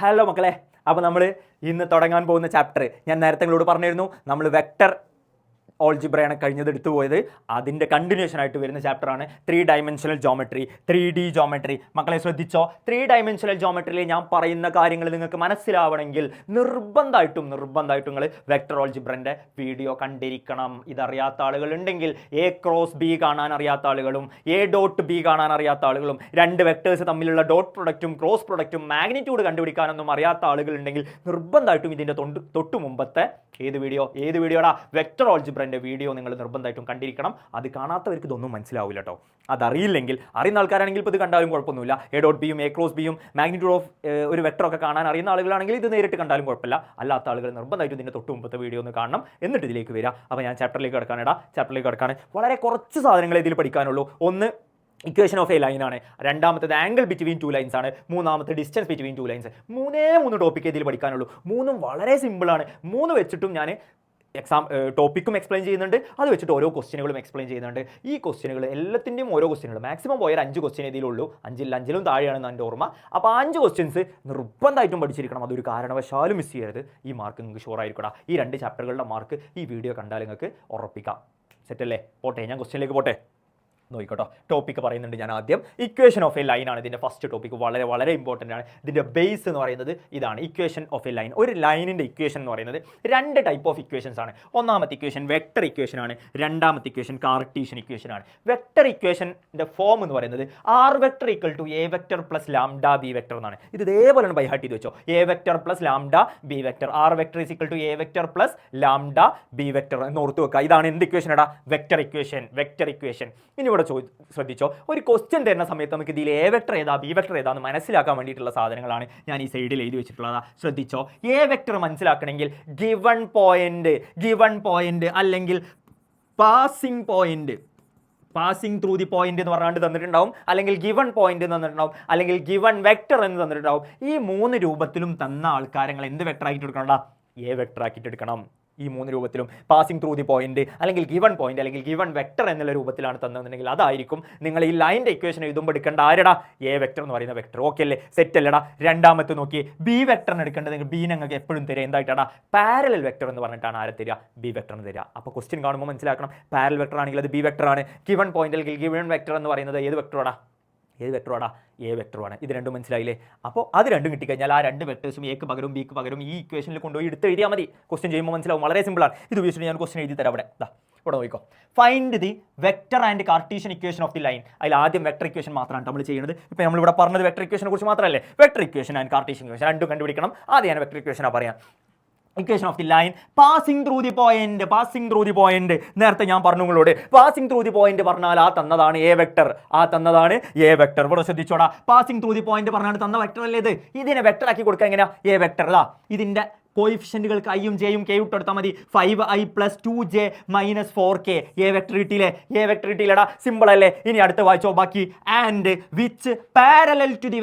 Hello മക്കളെ, അപ്പോൾ നമ്മൾ ഇന്ന് തുടങ്ങാൻ പോകുന്ന ചാപ്റ്റർ ഞാൻ നേരത്തെ നിങ്ങളോട് പറഞ്ഞിരുന്നു. നമ്മൾ വെക്ടർ ഓൾജിബ്രയാണ് കഴിഞ്ഞത് എടുത്തു പോയത്. അതിൻ്റെ കണ്ടിന്യൂഷൻ ആയിട്ട് വരുന്ന ചാപ്റ്ററാണ് 3 ഡയമെൻഷണൽ ജോമെട്രി, 3D ജോമെട്രി. മക്കളെ ശ്രദ്ധിച്ചോ, 3 ഡയമെൻഷണൽ ജോമെട്രിയിൽ ഞാൻ പറയുന്ന കാര്യങ്ങൾ നിങ്ങൾക്ക് മനസ്സിലാവണമെങ്കിൽ നിർബന്ധമായിട്ടും നിങ്ങൾ വെക്ടർ ഓൾജിബ്രൻ്റെ വീഡിയോ കണ്ടിരിക്കണം. ഇതറിയാത്ത ആളുകളുണ്ടെങ്കിൽ A×B കാണാൻ അറിയാത്ത ആളുകളും A.B കാണാൻ അറിയാത്ത ആളുകളും രണ്ട് വെക്ടേഴ്സ് തമ്മിലുള്ള ഡോട്ട് പ്രൊഡക്റ്റും ക്രോസ് പ്രൊഡക്റ്റും മാഗ്നിറ്റ്യൂഡ് കണ്ടുപിടിക്കാനൊന്നും അറിയാത്ത ആളുകളുണ്ടെങ്കിൽ നിർബന്ധമായിട്ടും ഇതിൻ്റെ തൊട്ടു മുമ്പത്തെ ഏത് വീഡിയോടാ വെക്ടർ ഓൾജിബ്രൻ്റെ വീഡിയോ നിങ്ങൾ നിർബന്ധമായിട്ടും കണ്ടിരിക്കണം. അത് കാണാത്തവർക്ക് ഇതൊന്നും മനസ്സിലാവില്ല കേട്ടോ. അതറിയില്ലെങ്കിൽ, അറിയുന്ന ആൾക്കാരാണെങ്കിൽ ഇപ്പോൾ ഇത് കണ്ടാലും കുഴപ്പമൊന്നുമില്ല. A.Bയും A×Bയും മാഗ്നിറ്റ്യൂഡ് ഓഫ് ഒരു വെക്ടറൊക്കെ കാണാൻ അറിയുന്ന ആളുകളാണെങ്കിൽ ഇത് നേരിട്ട് കണ്ടാലും കുഴപ്പമില്ല. അല്ലാത്ത ആളുകൾ നിർബന്ധമായിട്ടും ഇതിൻ്റെ തൊട്ട് മുമ്പത്തെ വീഡിയോ ഒന്ന് കാണണം, എന്നിട്ട് ഇതിലേക്ക് വരിക. അപ്പോൾ ഞാൻ ചാപ്റ്ററിലേക്ക് കിടക്കാൻ വളരെ കുറച്ച് സാധനങ്ങൾ ഇതിൽ പഠിക്കാനുള്ളൂ. ഒന്ന് ഇക്വേഷൻ ഓഫ് എ ലൈൻ ആണ്, രണ്ടാമത്തേത് ആംഗിൾ ബിറ്റ്വീൻ 2 ലൈൻസ് ആണ്, മൂന്നാമത്തെ ഡിസ്റ്റൻസ് ബിറ്റ്വീൻ 2 ലൈൻസ്. മൂന്ന് ടോപ്പിക്ക് ഇതിൽ പഠിക്കാനുള്ളൂ. മൂന്നും വളരെ സിമ്പിളാണ്. മൂന്ന് വെച്ചിട്ടും ഞാൻ ടോപ്പിക്കും എക്സ്പ്ലെയിൻ ചെയ്യുന്നുണ്ട്, അത് വെച്ചിട്ട് ഓരോ ക്വസ്റ്റ്യനുകളും എക്സ്പ്ലെയിൻ ചെയ്യുന്നുണ്ട്. ഈ ക്വസ്റ്റ്യനുകൾ എല്ലാത്തിൻ്റെയും ഓരോ ക്വസ്റ്റ്യനുകൾ മാക്സിമം പോയാൽ 5 ക്വസ്റ്റ്യൻ ഇതിലുള്ളൂ. 5ലും താഴെയാണെന്ന് എൻ്റെ ഓർമ്മ. അപ്പോൾ 5 ക്വസ്റ്റ്യൻസ് നിർബന്ധമായിട്ടും പഠിച്ചിരിക്കണം. അതൊരു കാരണവശാലും മിസ് ചെയ്യരുത്. ഈ മാർക്ക് നിങ്ങൾക്ക് ഷുവർ ആയിരിക്കണം. ഈ 2 ചാപ്റ്ററുകളുടെ മാർക്ക് ഈ വീഡിയോ കണ്ടാൽ നിങ്ങൾക്ക് ഉറപ്പിക്കാം. സെറ്റല്ലേ? പോട്ടെ, ഞാൻ ക്വസ്റ്റ്യനിലേക്ക് പോട്ടെ. നോക്കിക്കോട്ടോ, ടോപ്പിക്ക് പറയുന്നുണ്ട്. ഞാൻ ആദ്യം ഇക്വേഷൻ ഓഫ് എ ലൈൻ ആണ് ഇതിൻ്റെ ഫസ്റ്റ് ടോപ്പിക്ക്. വളരെ ഇമ്പോർട്ടൻ്റ് ആണ്. ഇതിൻ്റെ ബേസ് എന്ന് പറയുന്നത് ഇതാണ്, ഇക്വേഷൻ ഓഫ് എ ലൈൻ. ഒരു ലൈനിൻ്റെ ഇക്വേഷൻ എന്ന് പറയുന്നത് 2 ടൈപ്പ് ഓഫ് ഇക്വേഷൻസ് ആണ്. ഒന്നാമത്തെ ഇക്വേഷൻ വെക്ടർ ഇക്വേഷൻ ആണ്, രണ്ടാമത്തെ ഇക്വേഷൻ കാർട്ടീഷ്യൻ ഇക്വേഷൻ ആണ്. വെക്ടർ ഇക്വേഷൻ്റെ ഫോം എന്ന് പറയുന്നത് R vector equal to A vector plus lambda B vector എന്നാണ്. ഇത് ഇതേപോലെ ബൈ ഹാർട്ട് ചെയ്ത് വെച്ചോ. A vector plus lambda B vector, R vector is equal to A vector plus lambda B vector എന്ന് ഓർത്ത് വെക്കുക. ഇതാണ് എന്ത് ഇക്വേഷൻ എടാ? Vector equation. ഇനി ഇവിടെ ശ്രദ്ധിച്ചോ, ഒരു ക്വസ്റ്റ്യൻ തരുന്ന സമയത്ത് നമുക്ക് ഇതിൽ A വെക്ടർ ഏതാ ബി വെക്ടർ ഏതാന്ന് മനസ്സിലാക്കാൻ വേണ്ടിയിട്ടുള്ള സാധനങ്ങൾ ഞാൻ ഈ സൈഡിൽ എഴുതി വെച്ചിട്ടുള്ളതാ. ശ്രദ്ധിച്ചോ, A വെക്ടർ മനസ്സിലാക്കണമെങ്കിൽ ഗിവൺ പോയിന്റ് അല്ലെങ്കിൽ പാസിംഗ് ത്രൂ ദി പോയിന്റ് എന്ന് പറഞ്ഞാണ്ട് തന്നിട്ടുണ്ടാവും, അല്ലെങ്കിൽ ഗിവൺ പോയിന്റ് എന്ന് തന്നിട്ടുണ്ടാവും, അല്ലെങ്കിൽ ഗിവൺ വെക്ടർ എന്ന് തന്നിട്ടുണ്ടാവും. ഈ 3 രൂപത്തിലും തന്ന ആൾക്കാരങ്ങൾ എന്ത് വെക്ടർ ആക്കിയിട്ട് എടുക്കണോടാ? A വെക്ടർ ആക്കിയിട്ട് എടുക്കണം. ഈ 3 രൂപത്തിലും പാസിംഗ് ത്രൂ ദി പോയിന്റ്, അല്ലെങ്കിൽ ഗിവൺ പോയിന്റ്, അല്ലെങ്കിൽ ഗിവൺ വെക്ടർ എന്നുള്ള രൂപത്തിലാണ് തന്നതെന്നുണ്ടെങ്കിൽ അതായിരിക്കും നിങ്ങൾ ഈ ലൈൻ്റെ ഇക്വേഷൻ എഴുതുമ്പോൾ എടുക്കേണ്ട ആരടാ? A വെക്ടർ എന്ന് പറയുന്ന വെക്ടർ. ഓക്കെ അല്ലേ? സെറ്റ് അല്ലടാ? രണ്ടാമത്തെ നോക്കി, ബി വെക്ടറിന് എടുക്കേണ്ടതെങ്കിൽ ബി നിങ്ങൾക്ക് എപ്പോഴും തരിക എന്തായിട്ടാടാ? പാരലൽ വെക്ടർ എന്ന് പറഞ്ഞിട്ടാണ് ആരെ തരിക? ബി വെക്ടറിന് തരിക. അപ്പോൾ ക്വസ്റ്റ്യൻ കാണുമ്പോൾ മനസ്സിലാക്കണം, പാരലൽ വെക്ടർ ആണെങ്കിൽ അത് ബി വെക്ടർ ആണ്. ഗിവൺ പോയിന്റ് അല്ലെങ്കിൽ ഗിവൺ വെക്ടർ എന്ന് പറയുന്നത് ഏത് വെക്ടറാടാ? A വെക്ടറുമാണ്. ഇത് രണ്ടും മനസ്സിലായില്ലേ? അപ്പോൾ അത് രണ്ടും കിട്ടിക്കഴിഞ്ഞാൽ ആ 2 വെക്ടേഴ്സും എക്ക് പകരം ബിക്ക് പകരം ഈ ഇക്വേഷനിൽ കൊണ്ടുപോയി എടുത്ത് എഴുതിയാൽ മതി. ക്വസ്റ്റ്യൻ ചെയ്യുമ്പോൾ മനസ്സിലാവും, വളരെ സിമ്പിളാണ്. ഇത് ഉപയോഗിച്ചിട്ട് ഞാൻ ക്വസ്റ്റ്യൻ എഴുതി തരാം. ഇവിടെ നോക്കിക്കോ. Find the vector and Cartesian equation of the line. അതിൽ ആദ്യം വെക്ടർ ഇക്വേഷൻ മാത്രമാണ് നമ്മൾ ചെയ്യുന്നത്. ഇപ്പോൾ നമ്മളിവിടെ പറഞ്ഞത് വെക്ടർ ഇക്വേഷനെ കുറിച്ച് മാത്രമല്ലേ? Vector equation and Cartesian equation രണ്ടും കണ്ടുപിടിക്കണം. ആദ്യം ഞാൻ വെക്ടർ ഇക്വേഷനാണ് പറയാം. Equation of the line passing through the point. നേരത്തെ ഞാൻ പറഞ്ഞു നിങ്ങളോട്, പാസിംഗ് ത്രൂ ദി പോയിന്റ് പറഞ്ഞാൽ ആ തന്നതാണ് A വെക്ടർ. ഇവിടെ ശ്രദ്ധിച്ചോടാ, പാസിംഗ് ത്രൂ ദി പോയിന്റ് പറഞ്ഞാൽ തന്ന വെക്ടർ അല്ലേ ഇത്? ഇതിനെ വെക്ടർ ആക്കി കൊടുക്കുക എങ്ങനെയാ? A vector. ഇതിന്റെ കോയിഫിഷ്യന്റുകൾക്ക് ഐയും ജെയും കെ ഇട്ടെടുത്താൽ മതി. 5i + 2j - 4k. A vector കിട്ടിയില്ലേടാ? Simple അല്ലേ? ഇനി അടുത്ത വായിച്ചോ ബാക്കി. And which parallel to the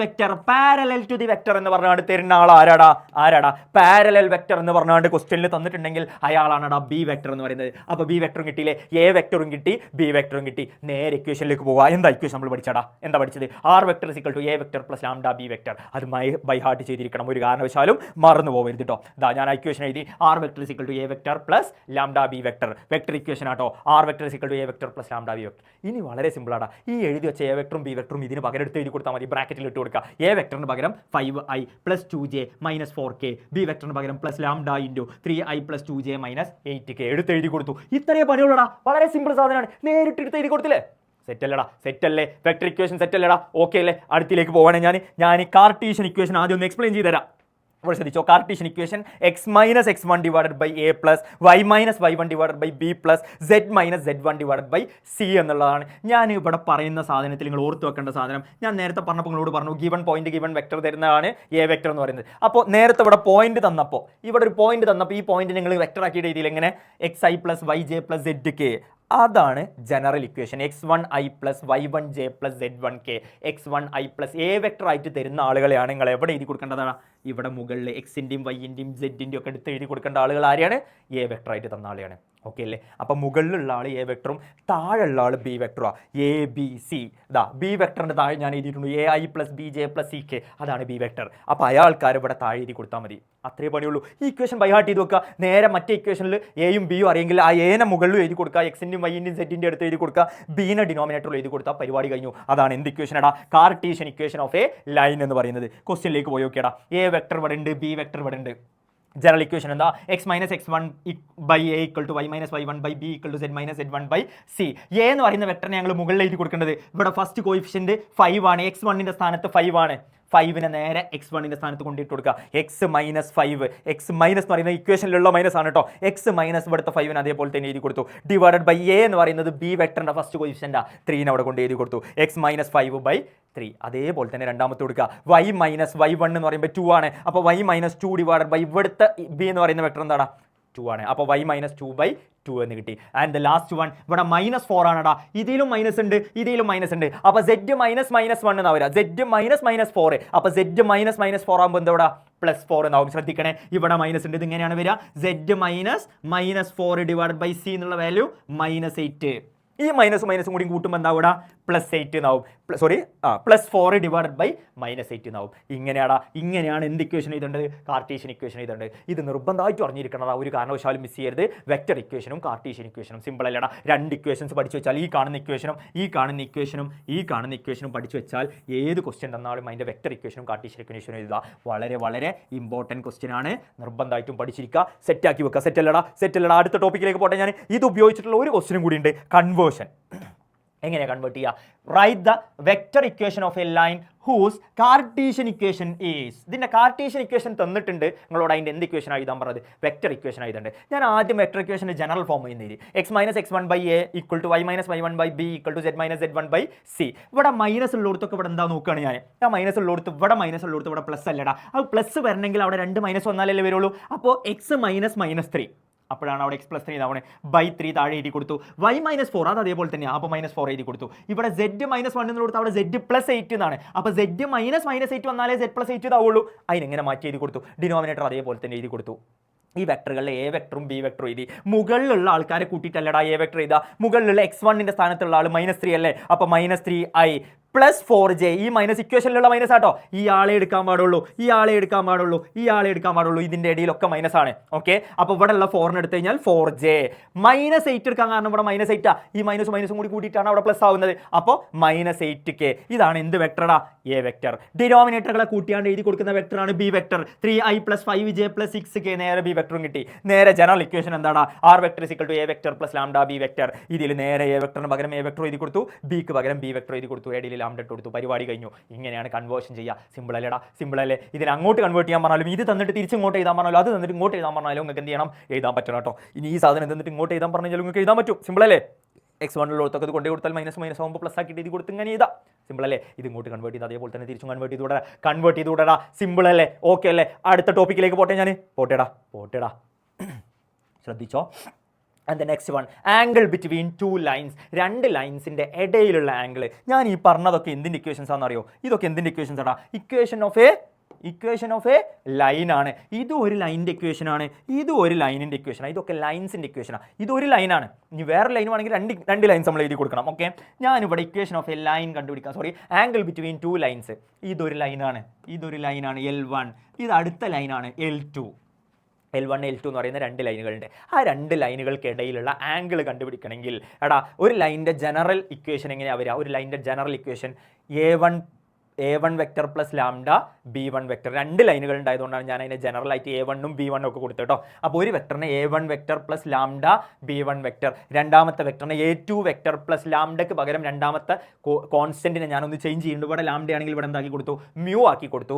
vector എന്ന് പറഞ്ഞാണ്ട് തരുന്ന ആൾ ആരാടാ? പാരലൽ വെക്ടർ എന്ന് പറഞ്ഞാണ്ട് ക്വസ്റ്റ്യനിൽ തന്നിട്ടുണ്ടെങ്കിൽ അയാളാണടാ ബി വെക്ടർ എന്ന് പറയുന്നത്. അപ്പോൾ ബി വെക്ടറും കിട്ടിയില്ലേ? A വെക്ടറും കിട്ടി, ബി വെക്ടറും കിട്ടി. നേരെ ഇക്വേഷനിലേക്ക് പോവുക. എന്താ ഇക്വേഷൻ നമ്മൾ പഠിച്ചത്? R vector = A vector plus lambda B vector. അത് ബൈ ഹാർട്ട് ചെയ്തിരിക്കണം, ഒരു കാരണവശാലും മറന്നു പോകരുത് കേട്ടോ. ഞാൻ ഇക്വേഷൻ എഴുതി, R vector = A vector plus lambda B vector. Vector equation ആട്ടോ, R vector = A vector plus lambda B vector. ഇനി വളരെ സിമ്പിൾ ആടാ. ഈ എഴുതി വെച്ച A വെക്ടറും ബി വെക്ടറും ഇതിന് പകരം എടുത്ത് എഴുതി കൊടുത്താൽ മതി. ബ്രാക്കറ്റിൽ ഇട്ട് കൊടുക്കുക. A വെക്ടറിന് പകരം 5i + 2j - 4k, ബി വെക്ടറിന് പകരം plus lambda × 3i + 2j - 8k എടുത്ത് എഴുതി കൊടുത്തു. ഇത്രയേ പണിയുള്ളടാ. വളരെ സിമ്പിൾ സാധനമാണ്. നേരിട്ട് എടുത്ത് എഴുതി കൊടുത്തില്ലേ? സെറ്റല്ലേ? Vector equation സെറ്റല്ലേടാ? ഓക്കെ അല്ലേ? അടുത്തിലേക്ക് പോവാണെങ്കിൽ ഞാൻ ഈ കാർട്ടീഷ്യൻ ഇക്വേഷൻ ആദ്യം ഒന്ന് എക്സ്പ്ലെയിൻ ചെയ്ത് തരാം. ഇവിടെ ശ്രദ്ധിച്ചോ, Cartesian equation x - x1 / a plus y - y1 / b plus z - z1 / c എന്നുള്ളതാണ്. ഞാൻ ഇവിടെ പറയുന്ന സാധനത്തിൽ നിങ്ങൾ ഓർത്ത് വെക്കേണ്ട സാധനം ഞാൻ നേരത്തെ പറഞ്ഞപ്പോൾ നിങ്ങളോട് പറഞ്ഞു, ഗിവൺ പോയിന്റ് ഗിവൺ വെക്ടർ തരുന്നതാണ് A വെക്ടർ എന്ന് പറയുന്നത്. അപ്പോൾ നേരത്തെ ഇവിടെ ഒരു പോയിന്റ് തന്നപ്പോൾ ഈ പോയിന്റ് നിങ്ങൾ വെക്ടർ ആക്കിയിട്ട് രീതിയിൽ എങ്ങനെ? xi + yj + zk. അതാണ് general equation. x1i + y1j + z1k. x1i + A vector ആയിട്ട് തരുന്ന ആളുകളെയാണ് നിങ്ങൾ എവിടെ എഴുതി കൊടുക്കേണ്ടതാണ്? ഇവിടെ മുകളിൽ എക്സിൻ്റെയും വൈൻ്റെയും സെഡിൻ്റെയും ഒക്കെ എടുത്ത് എഴുതി കൊടുക്കേണ്ട ആളുകൾ ആരെയാണ്? എ വെക്ടറായിട്ട് തന്ന ആളെയാണ്. ഓക്കെ അല്ലേ? അപ്പം മുകളിലുള്ള ആൾ എ വെക്ടറും താഴെയുള്ള ആൾ ബി വെക്ടറുമാണ്. എ ബി സി ഇതാ ബി വെക്ടറിൻ്റെ താഴെ ഞാൻ എഴുതിയിട്ടുണ്ട് A I plus B J plus C K, അതാണ് ബി വെക്ടർ. അപ്പോൾ അയാൾക്കാർ ഇവിടെ താഴെ എഴുതി കൊടുത്താൽ മതി. അത്രേ പണിയുള്ളൂ. ഈ ഇക്വേഷൻ ബൈ ഹാർട്ട് ചെയ്ത് വെക്കുക. നേരെ മറ്റേ ഇക്വേഷനിൽ എയും ബിയും അറിയെങ്കിൽ ആ എനെ മുകളിലും എഴുതി കൊടുക്കുക, എക്സിൻ്റെയും വൈൻ്റെയും സെറ്റിൻ്റെ അടുത്ത് എഴുതി കൊടുക്കുക, ബീനെ ഡിനോമിനേറ്ററിൽ എഴുതി കൊടുത്താൽ പരിപാടി കഴിഞ്ഞു. അതാണ് എന്ത് ഇക്വേഷൻ എടാ? Cartesian equation of a line എന്ന് പറയുന്നത്. ക്വസ്റ്റ്യനിലേക്ക് പോയി നോക്കിയടാ. എ വെക്ടർ ഇവിടെ ഉണ്ട്, ബി വെക്ടർ ഇവിടെ ഉണ്ട്. ജനറൽ ഇക്വേഷൻ എന്താ? X minus x one by a equal to y minus y one by b equal to z minus z one by c. A എന്ന് പറയുന്ന വെക്ടറിനെ ഞങ്ങൾ മുകളിൽ എഴുതി കൊടുക്കേണ്ടത്. ഇവിടെ ഫസ്റ്റ് കോയിഫിഷ്യന്റ് 5 ആണ്. എക്സ് വണ്ണിൻ്റെ സ്ഥാനത്ത് 5 ആണ്. 5നെ നേരെ എക്സ് വണ്ണിൻ്റെ സ്ഥാനത്ത് കൊണ്ടിട്ട് കൊടുക്കുക. എക്സ് മൈനസ് 5, എക്സ് മൈനസ് എന്ന് പറയുന്ന ഇക്വേഷനിലുള്ള മൈനസ് ആണ് കേട്ടോ. എക്സ് മൈനസ് ഇവിടുത്തെ 5ന് അതേപോലെ തന്നെ എഴുതി കൊടുത്തു. ഡിവൈഡഡ് ബൈ എ എന്ന് പറയുന്നത് ബി വെക്ടറിൻ്റെ ഫസ്റ്റ് കോയിഫിഷ്യൻ്റാ 3നെ അവിടെ കൊണ്ട് എഴുതി കൊടുത്തു. എക്സ് മൈനസ് 5/3 അതേപോലെ തന്നെ രണ്ടാമത്തെ കൊടുക്കുക. വൈ മൈനസ് വൈ വൺ എന്ന് പറയുമ്പോൾ 2 ആണ്. അപ്പോൾ വൈ മൈനസ് 2 ഡിവൈഡഡ് ബൈ ഇവിടുത്തെ ബി എന്ന് പറയുന്ന വെക്ടർ എന്താണ്? 2 ആണ്. അപ്പോൾ വൈ മൈനസ് 2/2 എന്ന് കിട്ടി. ആൻഡ് ദ ലാസ്റ്റ് വൺ ഇവിടെ -4 ആണടാ. ഇതിലും മൈനസ് ഉണ്ട്, ഇതിലും മൈനസ് ഉണ്ട്. അപ്പോൾ സെഡ് -1 എന്നാ വരിക. സെഡ് -4. അപ്പോൾ സെഡ് -4 ആകുമ്പോൾ എന്താ ഇവിടെ? +4 എന്നാവും. ശ്രദ്ധിക്കണേ, ഇവിടെ മൈനസ് ഉണ്ട്. ഇത് ഇങ്ങനെയാണ് വരിക. സെഡ് -4 ഡിവൈഡഡ് ബൈ സി എന്നുള്ള വാല്യൂ -8. ഈ മൈനസും കൂടി കൂട്ടുമ്പോൾ എന്താ ഇവിടെ? +8 എന്നാവും. +4 ഡിവൈഡഡ് ബൈ -8 എന്നാവും. ഇങ്ങനെയാണ് എന്ത് ഇക്വേഷൻ എഴുതേണ്ടത്? കാർട്ടീഷ്യൻ ഇക്വേഷൻ എഴുതേണ്ടത്. ഇത് നിർബന്ധമായിട്ട് അറിഞ്ഞിരിക്കണം. ഒരു കാരണവശാലും മിസ് ചെയ്യരുത്. വെക്ടർ ഇക്വേഷനും കാർട്ടീഷ്യൻ ഇക്വേഷനും സിമ്പിൾ അല്ലടാ. 2 ഇക്വേഷൻസ് പഠിച്ചു വെച്ചാൽ ഈ കാണുന്ന ഇക്വേഷനും പഠിച്ചു വെച്ചാൽ ഏത് ക്വസ്റ്റ്യൻ തന്നാലും അതിൻ്റെ വെക്ടർ ഇക്വേഷനും കാർട്ടീഷ്യൻ ഇക്വേഷനും എഴുതുക. വളരെ വളരെ ഇമ്പോർട്ടൻറ്റ് ക്വസ്റ്റ്യൻ ആണ്. നിർബന്ധമായിട്ടും പഠിച്ചിരിക്കുക. സെറ്റാക്കി വെക്കുക. സെറ്റല്ലടാ. അടുത്ത ടോപ്പിക്കിലേക്ക് പോട്ടെ. ഞാൻ ഇത് ഉപയോഗിച്ചിട്ടുള്ള ഒരു ക്വസ്റ്റ്യനും കൂടി ഉണ്ട്. കൺവേർഷൻ. എങ്ങനെയാണ് കൺവേർട്ട് ചെയ്യുക? Write the vector equation of a line whose Cartesian equation is. ഇതിൻ്റെ കാർട്ടീഷ്യൻ ഇക്വേഷൻ തന്നിട്ടുണ്ട്. നിങ്ങളോട് അതിൻ്റെ എന്ത് ഇക്വേഷൻ എഴുതാൻ പറഞ്ഞത്? വെക്ടർ ഇക്വേഷൻ എഴുതേണ്ടത്. ഞാൻ ആദ്യം വെക്ടർ ഇക്വേഷൻ്റെ ജനറൽ ഫോം ചെയ്യുന്നത് x minus x one by a equal to y minus y one by b equal to z minus z one by c. ഇവിടെ മൈനസ് ഉള്ളിടത്തൊക്കെ ഇവിടെ എന്താ നോക്കുകയാണ് ഞാൻ. ആ മൈനസ് ഉള്ളിടത്ത് ഇവിടെ പ്ലസ് അല്ലടാ. അത് പ്ലസ് വരണമെങ്കിൽ അവിടെ 2 മൈനസ് വന്നാലല്ലേ വരുള്ളൂ. അപ്പോൾ എക്സ് -3 അപ്പോഴാണ് അവിടെ x+3 ഇതാവണേ. /3 താഴെ എഴുതി കൊടുത്തു. y -4 അത് അതേപോലെ തന്നെയാണ്. അപ്പോൾ -4 എഴുതി കൊടുത്തു. ഇവിടെ z -1 എന്ന് കൊടുത്തു. അവിടെ z+8 എന്നാണ്. അപ്പോൾ z -8 വന്നാലേ z+8 ഇതാവുള്ളൂ. അതിനെങ്ങനെ മാറ്റി എഴുതി കൊടുത്തു? ഡിനോമിനേറ്റർ അതേപോലെ തന്നെ എഴുതി കൊടുത്തു. ഈ വെക്ടറുകളിലെ എ വെക്ടറും ബി വെക്ടറും എഴുതി. മുകളിലുള്ള ആൾക്കാരെ കൂട്ടിയിട്ടല്ലടാ എ വെക്ടർ എഴുതുക. മുകളിലുള്ള x1ൻ്റെ സ്ഥാനത്തുള്ള ആൾ -3 അല്ലേ? അപ്പോൾ -3i +4j. ഈ മൈനസ് ഇക്വേഷനിലുള്ള മൈനസ് ആട്ടോ. ഈ ആളെ എടുക്കാൻ പാടുള്ളൂ. ഇതിൻ്റെ ഇടയിലൊക്കെ മൈനസ് ആണ്. ഓക്കെ, അപ്പോൾ ഇവിടെ ഉള്ള 4ന് എടുത്തു കഴിഞ്ഞാൽ 4j. -8 എടുക്കാൻ കാരണം ഇവിടെ -8 ഈ മൈനസും കൂടി കൂട്ടിയിട്ടാണ് അവിടെ പ്ലസ് ആവുന്നത്. അപ്പോൾ -8k. ഇതാണ് എന്ത് വെക്ടറാ? A vector. ഡിനോമിനേറ്ററുകളെ കൂട്ടിയാണ്ട് എഴുതി കൊടുക്കുന്ന വെക്ടറാണ് B vector. 3i + 5j + 6k. നേരെ ബി വെക്ടറും കിട്ടി. നേരെ ജനറൽ ഇക്വേഷൻ എന്താണ്? R vector = A vector + lambda B vector. ഇതിൽ നേരെ എ വെക്ടറിന് പകരം എ വെക്ടർ എഴുതി കൊടുത്തു, ബിക്ക് പകരം ബി വെക്ടർ എഴുതി കൊടുത്തു, ഇടയിൽ ലാംഡ ഇട്ട് കൊടുത്തു. പരിപാടി കഴിഞ്ഞു. ഇങ്ങനെയാണ് കൺവേർഷൻ ചെയ്യുക. സിമ്പിൾ അല്ലേ? ഇതിന് അങ്ങോട്ട് കൺവേർട്ട് ചെയ്യാൻ പറഞ്ഞാലും, ഇത് തന്നിട്ട് തിരിച്ച് ഇങ്ങോട്ട് എഴുതാൻ പറഞ്ഞാലും, അത് തന്നിട്ട് ഇങ്ങോട്ട് എഴുതാൻ പറഞ്ഞാലും നിങ്ങൾക്ക് എന്ത് ചെയ്യണം? എഴുതാൻ പറ്റണം കേട്ടോ. ഇനി ഈ സാധനം തന്നിട്ട് ഇങ്ങോട്ട് എഴുതാൻ പറഞ്ഞാൽ നിങ്ങൾക്ക് എഴുതാൻ പറ്റും. സിമ്പിൾ അല്ലേ? x1 കൊണ്ടു കൊടുത്താൽ മൈനസ് ആകുമ്പോൾ പ്ലസ് ആക്കിയിട്ട് എഴുതി കൊടുത്ത് ഇങ്ങനെ ചെയ്താൽ സിമ്പിൾ അല്ലേ? ഇത് ഇങ്ങോട്ട് കൺവേർട്ട് ചെയ്ത് അതേപോലെ തന്നെ തിരിച്ചും കൺവേർട്ട് ചെയ്ത് വിടടാ. സിമ്പിൾ അല്ലേ? ഓക്കെ അല്ലേ? അടുത്ത ടോപ്പിക്കിലേക്ക് പോട്ടെ. ഞാൻ പോട്ടെടാ ശ്രദ്ധിച്ചോ. And the next one, angle between 2 lines. 2 ലൈൻസിൻ്റെ ഇടയിലുള്ള ആംഗിൾ. ഞാൻ ഈ പറഞ്ഞതൊക്കെ എന്തിൻ്റെ ഇക്വേഷൻസ് ആണെന്ന് അറിയോ? ഇതൊക്കെ എന്തിൻ്റെ ഇക്വേഷൻസ് ആടാ? ഇക്വേഷൻ ഓഫ് എ ലൈൻ ആണ്. ഇത് ഒരു ലൈനിൻ്റെ ഇക്വേഷൻ ആണ്, ഇത് ഒരു ലൈനിൻ്റെ ഇക്വേഷൻ ആണ്. ഇതൊക്കെ ലൈൻസിൻ്റെ ഇക്വേഷനാണ്. ഇതൊരു ലൈനാണ്. ഇനി വേറെ ലൈൻ വേണമെങ്കിൽ രണ്ട് ലൈൻസ് നമ്മൾ എഴുതി കൊടുക്കണം. ഓക്കെ, ഞാനിവിടെ ഇക്വേഷൻ ഓഫ് എ ലൈൻ കണ്ടുപിടിക്കാം. Angle between 2 lines. ഇതൊരു ലൈനാണ് L1. ഇത് അടുത്ത ലൈനാണ് L2. L1 L2 എന്ന് പറയുന്ന 2 ലൈനുകളുണ്ട്. ആ 2 ലൈനുകൾക്കിടയിലുള്ള ആംഗിൾ കണ്ടുപിടിക്കണമെങ്കിൽ ഒരു ലൈനിൻ്റെ ജനറൽ ഇക്വേഷൻ എങ്ങനെയാണ് വരിക? ഒരു ലൈനിൻ്റെ general equation A1 vector + lambda B1 vector. 2 ലൈനുകൾ ഉണ്ടായതുകൊണ്ടാണ് ഞാൻ അതിനെ ജനറലായിട്ട് A1 ഉം B1 ഒക്കെ കൊടുത്തു കേട്ടോ. അപ്പോൾ ഒരു വെക്ടറിന് A1 vector + lambda B1 vector. രണ്ടാമത്തെ വെക്ടറിന് A2 വെക്ടർ + ലാംഡയ്ക്ക് പകരം രണ്ടാമത്തെ കോൺസ്റ്റന്റിനെ ഞാനൊന്ന് ചേഞ്ച് ചെയ്യുന്നുണ്ട്. ഇവിടെ ലാംഡ ആണെങ്കിൽ ഇവിടെ എന്താക്കി കൊടുത്തു? മ്യൂ ആക്കി കൊടുത്തു.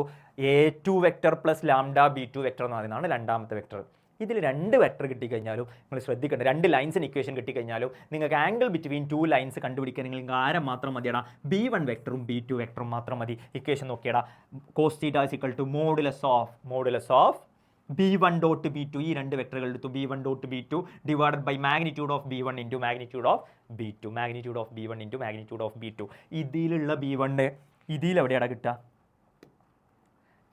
A2 vector + lambda B2 vector എന്ന് പറയുന്നതാണ് രണ്ടാമത്തെ വെക്ടർ. ഇതിൽ 2 വെക്ടർ കിട്ടിക്കഴിഞ്ഞാലും നിങ്ങൾ ശ്രദ്ധിക്കേണ്ട, 2 ലൈൻസിന് ഇക്വേഷൻ കിട്ടിക്കഴിഞ്ഞാലും നിങ്ങൾക്ക് ആംഗിൾ ബിറ്റ്വീൻ 2 ലൈൻസ് കണ്ടുപിടിക്കണമെങ്കിൽ നിങ്ങൾക്ക് ആരം മാത്രം മതിയടാ? B1 വെക്ടറും B2 വെക്ടറും മാത്രം മതി. ഇക്വേഷൻ നോക്കിയടാ. cos θ = modulus of B1 dot B2. ഈ 2 വെക്ടറുകൾ എടുത്തു. B1 dot B2 divided by magnitude of B1 into magnitude of B2. Magnitude of B1 into magnitude of B2. ഇതിലുള്ള B1 ഇതിലെവിടെയാണ് കിട്ടുക?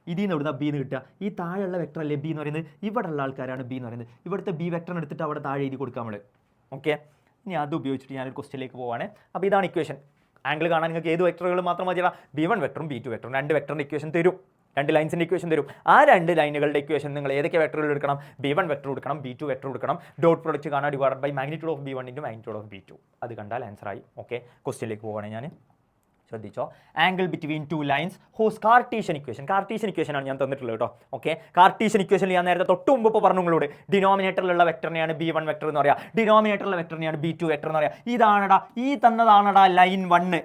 ഇതിൽ നിന്ന് എവിടുന്ന ബി എന്ന് കിട്ടുക? ഈ താഴെയുള്ള വെക്ടർ അല്ലേ ബി എന്ന് പറയുന്നത്? ഇവിടെ ഉള്ള ആൾക്കാരാണ് ബി എന്ന് പറയുന്നത്. ഇവിടുത്തെ ബി വെക്ടറിന് എടുത്തിട്ട് അവിടെ താഴെ എഴുതി കൊടുക്കാം നമ്മൾ. ഓക്കെ, ഇനി അത് ഉപയോഗിച്ചിട്ട് ഞാനൊരു ക്വസ്റ്റ്യനിലേക്ക് പോവാണ്. അപ്പോൾ ഇതാണ് ഇക്വേഷൻ. ആംഗിൾ കാണാൻ നിങ്ങൾക്ക് ഏത് വെക്ടറുകൾ മാത്രം മതിയല്ല, B1 വെക്ടറും B2 വെക്ടറും, രണ്ട് വെക്ടറിൻ്റെ ഇക്വേഷൻ തരും, രണ്ട് ലൈൻസിൻ്റെ ഇക്വേഷൻ തരും. ആ രണ്ട് ലൈനുകളുടെ ഇക്വേഷൻ നിങ്ങൾ ഏതൊക്കെ വെക്ടറുകൾ എടുക്കണം? B1 വെക്ടർ എടുക്കണം, B2 വെക്ടർ എടുക്കണം. ഡോട്ട് പ്രൊഡക്റ്റ് കാണാൻ divide by magnitude of B1 into magnitude of B2. അത് കണ്ടാൽ ആൻസർ ആയി. ഓക്കെ, ക്വസ്റ്റ്യനിലേക്ക് പോവാണ് ഞാൻ. ശ്രദ്ധിച്ചോ, angle between two lines whose Cartesian equation ആണ് ഞാൻ തന്നിട്ടുള്ളത് കേട്ടോ. ഓക്കെ, കാർട്ടീഷ്യൻ ഇക്വേഷനിൽ ഞാൻ നേരത്തെ തൊട്ട് മുമ്പ് ഇപ്പോൾ പറഞ്ഞു നിങ്ങളോട്, ഡിനോമിനേറ്ററിലുള്ള വെക്ടറിനെയാണ് B1 വെക്ടർ എന്ന് പറയാം, ഡിനോമിനേറ്ററിലുള്ള വെക്ടറിനെയാണ് B2 വെക്ടർ എന്ന് പറയാം. ഇതാണടാ, ഈ തന്നതാണടാ ലൈൻ 1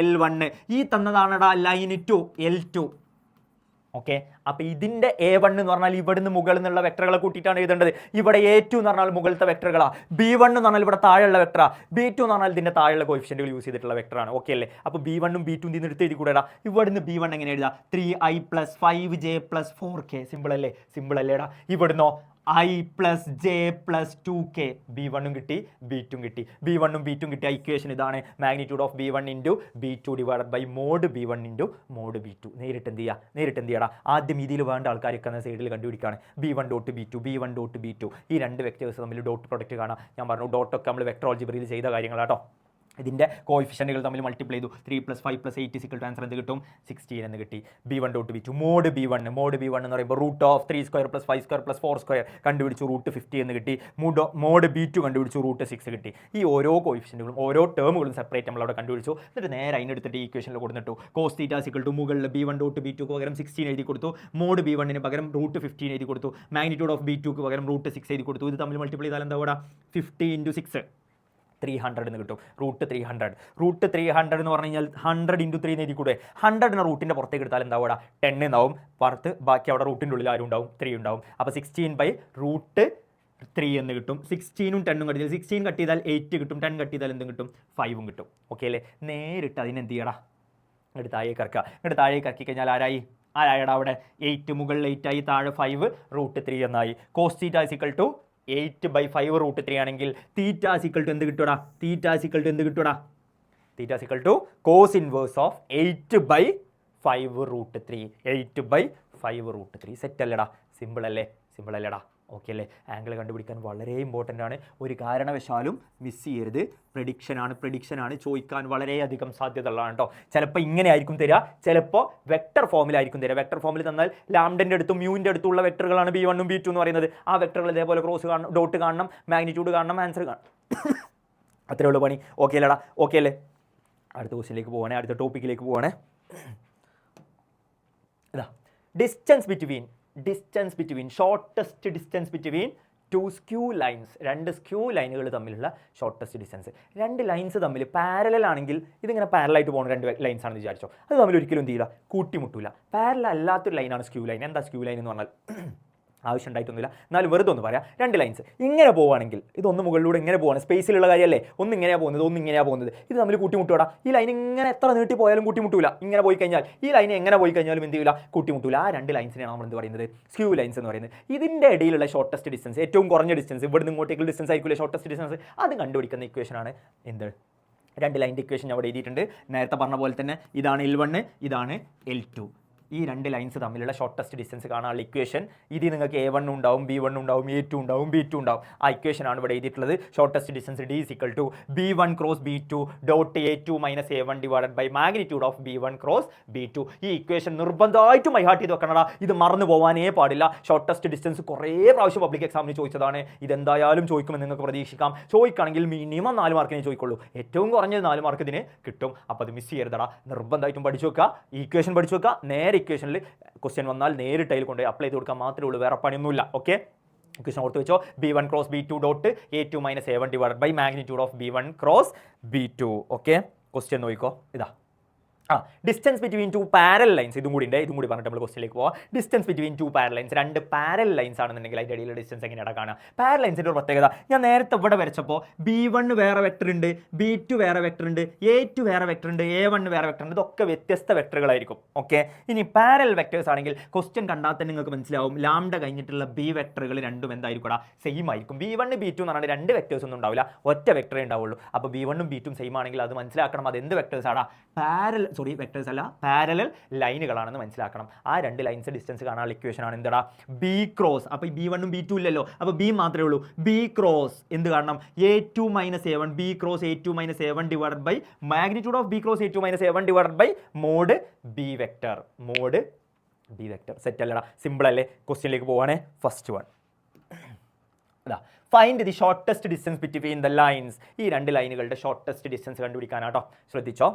L1, ഈ തന്നതാണടാ ലൈൻ 2 L2. ഓക്കെ, അപ്പോൾ ഇതിൻ്റെ A1 എന്ന് പറഞ്ഞാൽ ഇവിടുന്ന് മുകളിൽ നിന്നുള്ള വെക്ടറുകളെ കൂട്ടിയിട്ടാണ് എഴുതേണ്ടത്. ഇവിടെ A2 എന്ന് പറഞ്ഞാൽ മുകളിലത്തെ വെക്ടറുകളാണ്, B1 എന്ന് പറഞ്ഞാൽ ഇവിടെ താഴെയുള്ള വെക്ടറാണ്, B2 എന്ന് പറഞ്ഞാൽ ഇതിൻ്റെ താഴെയുള്ള കോയിഫിഷ്യൻറ്റുകൾ യൂസ് ചെയ്തിട്ടുള്ള വെക്ടറാണ്. ഓക്കെ അല്ലേ? അപ്പോൾ B1 ഉം B2 നിന്ന് എടുത്ത് എഴുതി കൂടെടാ. ഇവിടുന്ന് B1 എങ്ങനെ എഴുതാം? 3i + 5j + 4k. സിമ്പിൾ അല്ലേ? സിമ്പിൾ അല്ലേടാ? ഇവിടുന്നോ I + j + 2k. B1 കിട്ടി, B2 കിട്ടി. B1 ഉം B2 കിട്ടിയ ഇക്വേഷൻ ഇതാണ്. Magnitude of B1 into B2 divided by mod B1 into mod B2. നേരിട്ട് എന്ത് ചെയ്യടാ? ആദ്യം ഇതിൽ വേണ്ട ആൾക്കാരൊക്കെ എന്ന സൈഡിൽ കണ്ടുപിടിക്കുകയാണ്. B1 .B2 ഈ രണ്ട് വെക്ടേഴ്സ് തമ്മിൽ ഡോട്ട് പ്രൊഡക്റ്റ് കാണാം. ഞാൻ പറഞ്ഞു ഡോട്ടൊക്കെ നമ്മൾ വെക്ടർ ആൾജിബ്രയിൽ ചെയ്ത കാര്യങ്ങളാട്ടോ. ഇതിൻ്റെ കോയിഫിഷ്യൻറ്റുകൾ തമ്മിൽ മൾട്ടിപ്ലൈ ചെയ്തു. 3 + 5 + 8 = ആൻസർ എന്ത് കിട്ടും? 16 എന്ന് കിട്ടി. B1 .B2 മോഡ് B1 എന്ന് പറയുമ്പോൾ √3² + 5² + 4² കണ്ടുപിടിച്ചു, √50 എന്ന് കിട്ടി. മോഡ് B2 കണ്ടുപിടിച്ചു, √6 കിട്ടി. ഈ ഓരോ കോയിഫിഷ്യൻറ്റുകളും ഓരോ ടേമുകളും സെപ്പറേറ്റ് നമ്മൾ അവിടെ കണ്ടുപിടിച്ചു. എന്നിട്ട് നേരെ അതിനെടുത്തിട്ട് ഈ ഇക്വേഷനിൽ കൊടുത്തിട്ടു. cos θ മുകളിൽ B1 .B2 പകരം 16 എഴുതി കൊടുത്തു, മോഡ് B1 പകരം √15 എഴുതി കൊടുത്തു, മാഗ്നിറ്റ്യൂഡ് ഓഫ് B2 പകരം √6 എഴുതി കൊടുത്തു. ഇത് തമ്മിൽ മൾട്ടിപ്ലൈ ചെയ്താൽ എന്താ ഇവിടെ? 50 × 6 300 എന്ന് കിട്ടും. √300 എന്ന് പറഞ്ഞു കഴിഞ്ഞാൽ 100 × 3 എന്ന് എഴുതി കൂടെ. 100 റൂട്ടിൻ്റെ പുറത്തേക്ക് എടുത്താൽ എന്താ ഇവിടെ? 10 ഉണ്ടാവും പുറത്ത്, ബാക്കി അവിടെ റൂട്ടിൻ്റെ ഉള്ളിൽ ആരും ഉണ്ടാവും? 3 ഉണ്ടാവും. അപ്പോൾ 16/√3 എന്ന് കിട്ടും. 16ഉം 10ഉം കട്ട് ചെയ്താൽ 16 കട്ട് ചെയ്താൽ 8 കിട്ടും, 10 കട്ട് ചെയ്താൽ എന്തും കിട്ടും? 5ഉം കിട്ടും. ഓക്കെ അല്ലേ? നേരിട്ട് അതിനെന്ത് ചെയ്യടാ? എന്നിട്ട് താഴേക്ക് ഇറക്കി കഴിഞ്ഞാൽ ആരായടാ അവിടെ? 8 മുകളിൽ 8 ആയി, താഴെ 5, √3 എന്നായി. cos θ = 8/5 √3 ആണെങ്കിൽ തീറ്റ എന്ത് കിട്ടുടാ? തീറ്റ cos ഇൻവേഴ്സ് ഓഫ് 8/5 √3. 8/5 √3. സെറ്റ് അല്ലേടാ? സിമ്പിൾ അല്ലേടാ? ഓക്കെ അല്ലേ? ആംഗിൾ കണ്ടുപിടിക്കാൻ വളരെ ഇമ്പോർട്ടൻ്റ് ആണ്. ഒരു കാരണവശാലും മിസ് ചെയ്യരുത്. പ്രഡിക്ഷനാണ് ചോദിക്കാൻ വളരെയധികം സാധ്യതയുള്ളതാണ് കേട്ടോ. ചിലപ്പോൾ ഇങ്ങനെ ആയിരിക്കും തരിക, ചിലപ്പോൾ വെക്ടർ ഫോമിലായിരിക്കും തരിക. വെക്ടർ ഫോമിൽ തന്നാൽ ലാംഡൻ്റെ അടുത്തും മ്യൂവിൻ്റെ അടുത്തുള്ള വെക്ടറുകളാണ് B1 ഉം B2 എന്ന് പറയുന്നത്. ആ വെക്ടറുകൾ ഇതേപോലെ ക്രോസ് കാണണം, ഡോട്ട് കാണണം, മാഗ്നിറ്റ്യൂഡ് കാണണം, ആൻസർ കാണണം. അത്രേ ഉള്ളൂ പണി. ഓക്കെ അല്ലേടാ? ഓക്കെ അല്ലേ? അടുത്ത ക്വസ്റ്റ്യനിലേക്ക് പോവാണേ, അടുത്ത ടോപ്പിക്കിലേക്ക് പോവാണേ. ഇതാ shortest distance between to skew lines. രണ്ട് സ്ക്യൂ ലൈനുകൾ തമ്മിലുള്ള ഷോർട്ടസ്റ്റ് ഡിസ്റ്റൻസ്. രണ്ട് ലൈൻസ് തമ്മിൽ പാരലൽ ആണെങ്കിൽ ഇതിങ്ങനെ പാരലായിട്ട് പോകുന്ന രണ്ട് ലൈൻസ് ആണെന്ന് വിചാരിച്ചോ. അത് തമ്മിൽ ഒരിക്കലും എന്ത് ചെയ്യില്ല? കൂട്ടിമുട്ടില്ല. പാരലൽ അല്ലാത്തൊരു ലൈനാണ് സ്ക്യൂ ലൈൻ. എന്താ സ്ക്യൂ ലൈൻ എന്ന് പറഞ്ഞാൽ? ആവശ്യം ഉണ്ടായിട്ടൊന്നുമില്ല, എന്നാലും വെറുതെ ഒന്ന് പറയാം. രണ്ട് ലൈൻസ് ഇങ്ങനെ പോവുകയാണെങ്കിൽ ഇതൊന്ന് മുകളിലൂടെ ഇങ്ങനെ പോവാണ്, സ്പേസിലുള്ള കാര്യമല്ലേ? ഒന്ന് ഇങ്ങനെയാണ് പോകുന്നത്, ഇത് തമ്മിൽ കൂട്ടിമുട്ടൂടാ. ഈ ലൈൻ ഇങ്ങനെ എത്ര നീട്ടി പോയാലും കൂട്ടിമുട്ടൂല. ഇങ്ങനെ പോയി കഴിഞ്ഞാൽ ഈ ലൈൻ എങ്ങനെ പോയി കഴിഞ്ഞാലും എന്ത് ചെയ്യില്ല? കൂട്ടിമുട്ടൂല. ആ രണ്ട് ലൈൻസിനെയാണ് നമ്മൾ എന്ത് പറയുന്നത്? സ്ക്യൂ ലൈൻസ് എന്ന് പറയുന്നത്. ഇതിൻ്റെ ഇടയിലുള്ള ഷോർട്ടസ്റ്റ് ഡിസ്റ്റൻസ്, ഏറ്റവും കുറഞ്ഞ ഡിസ്റ്റൻസ്, ഇവിടുന്ന് ഇങ്ങോട്ടേക്കുള്ള ഡിസ്റ്റൻസ് ആയിരിക്കില്ല ഷോർട്ടസ്റ്റ് ഡിസ്റ്റൻസ്. അത് കണ്ടുപിടിക്കുന്ന ഇക്വേഷനാണ് എന്ത്? രണ്ട് ലൈൻ്റെ ഇക്വേഷൻ അവിടെ എഴുതിയിട്ടുണ്ട്. നേരത്തെ പറഞ്ഞ പോലെ തന്നെ ഇതാണ് L1, ഇതാണ് L2. ഈ രണ്ട് ലൈൻസ് തമ്മിലുള്ള ഷോർട്ടസ്റ്റ് ഡിസ്റ്റൻസ് കാണാനുള്ള ഇക്വേഷൻ. ഇതിൽ നിങ്ങൾക്ക് A1 ഉണ്ടാവും, B1 ഉണ്ടാവും, A2 ഉണ്ടാവും, B2 ഉണ്ടാവും. ആ ഇക്വേഷനാണ് ഇവിടെ എഴുതിയിട്ടുള്ളത്. Shortest distance D = B1 × B2 .A2 - A1 divided by magnitude of B1 × B2. ഈ ഇക്വേഷൻ നിർബന്ധമായിട്ടും മൈഹാർട്ട് ചെയ്ത് വെക്കണടാ. ഇത് മറന്നു പോകാനേ പാടില്ല. ഷോർട്ടസ്റ്റ് ഡിസ്റ്റൻസ് കുറേ പ്രാവശ്യം പബ്ലിക് എക്സാമിന് ചോദിച്ചതാണ്. ഇതെന്തായാലും ചോദിക്കുമെന്ന് നിങ്ങൾക്ക് പ്രതീക്ഷിക്കാം. ചോദിക്കുകയാണെങ്കിൽ മിനിമം 4 മാർക്കിനെ ചോദിക്കുള്ളൂ. ഏറ്റവും കുറഞ്ഞത് 4 മാർക്ക് ഇതിന് കിട്ടും. അപ്പോൾ അത് മിസ് ചെയ്യരുതടാ. നിർബന്ധമായിട്ടും പഠിച്ചു വെക്കുക. ഈ ഇക്വേഷൻ പഠിച്ചു വെക്കുക. നേരെ ഇക്വേഷനിൽ ക്വസ്റ്റ്യൻ വന്നാൽ നേരിട്ട് അതിൽ കൊണ്ട് അപ്ലൈ ചെയ്ത് കൊടുക്കാൻ മാത്രമേ ഉള്ളൂ, വേറെ പണിയൊന്നുമില്ല. ഓക്കെ, ഇക്വേഷൻ ഓർത്ത് വെച്ചോ. B1 × B2 .A2 - A1 divided by magnitude of B1 × B2. Okay, question നോക്കിക്കോ. ഇതാ distance between two parallel lines. ഇതും കൂടി പറഞ്ഞിട്ട് നമ്മൾ ക്വസ്റ്റ്യനിലേക്ക് പോവാം. Distance between two parallel lines. രണ്ട് പാരൽ ലൈൻസ് ആണെന്നുണ്ടെങ്കിൽ അതിൻ്റെ ഇടയിലുള്ള ഡിസ്റ്റൻസ് എങ്ങനെയാണ് കാണുക? പാരൽ ലൈൻസിൻ്റെ ഒരു പ്രത്യേകത ഞാൻ നേരത്തെ ഇവിടെ വരച്ചപ്പോൾ B1 വേറെ വെക്ടർ ഉണ്ട്, B2 വേറെ വെക്ടർ ഉണ്ട്, A2 വേറെ വെക്ടർ ഉണ്ട്, A1 വേറെ വെക്ടർ ഉണ്ട്. ഇതൊക്കെ വ്യത്യസ്ത വെക്ടറുകളായിരിക്കും. ഓക്കെ, ഇനി പാരൽ വെക്ടേഴ്സ് ആണെങ്കിൽ ക്വസ്റ്റ്യൻ കണ്ടാൽ തന്നെ നിങ്ങൾക്ക് മനസ്സിലാവും ലാംഡ കഴിഞ്ഞിട്ടുള്ള B വെക്ടറുകൾ രണ്ടും എന്തായിരിക്കും? സെയിം ആയിരിക്കും. B1 B2 എന്ന് പറഞ്ഞാൽ രണ്ട് വെക്ടേഴ്സ് ഒന്നും ഉണ്ടാവില്ല, ഒറ്റ വെക്ടറേ ഉണ്ടാവുള്ളൂ. അപ്പോൾ B1 ഉം B2 സെയിം ആണെങ്കിൽ അത് മനസ്സിലാക്കണം അത് എന്ത് വെക്ടേഴ്സ് ആണ്? സോറി വെക്ടേഴ്സ് അല്ല, പാരലൽ ലൈനുകളാണെന്ന് മനസ്സിലാക്കണം. ആ രണ്ട് ലൈൻസ് ഡിസ്റ്റൻസ് കാണാനുള്ള ഇക്വേഷൻ ആണ് എന്താ ബി ക്രോസ്. അപ്പോൾ ഈ B1 ഉം B2 ഇല്ലല്ലോ, അപ്പോൾ ബി മാത്രമേ ഉള്ളൂ. ബി ക്രോസ് എന്ത് കാണണം? A2 - A1, B cross A2 - A1 divided by magnitude of B cross A2 - A1 divided by mod B vector. Mod B vector set അല്ലടാ, സിമ്പിൾ അല്ലേ? ക്വസ്റ്റ്യനിലേക്ക് പോവാണേ. ഫസ്റ്റ് വൺ അതാ, find the shortest distance between the lines. ഈ രണ്ട് ലൈനുകളുടെ shortest distance കണ്ടുപിടിക്കാനാട്ടോ. ശ്രദ്ധിച്ചോ,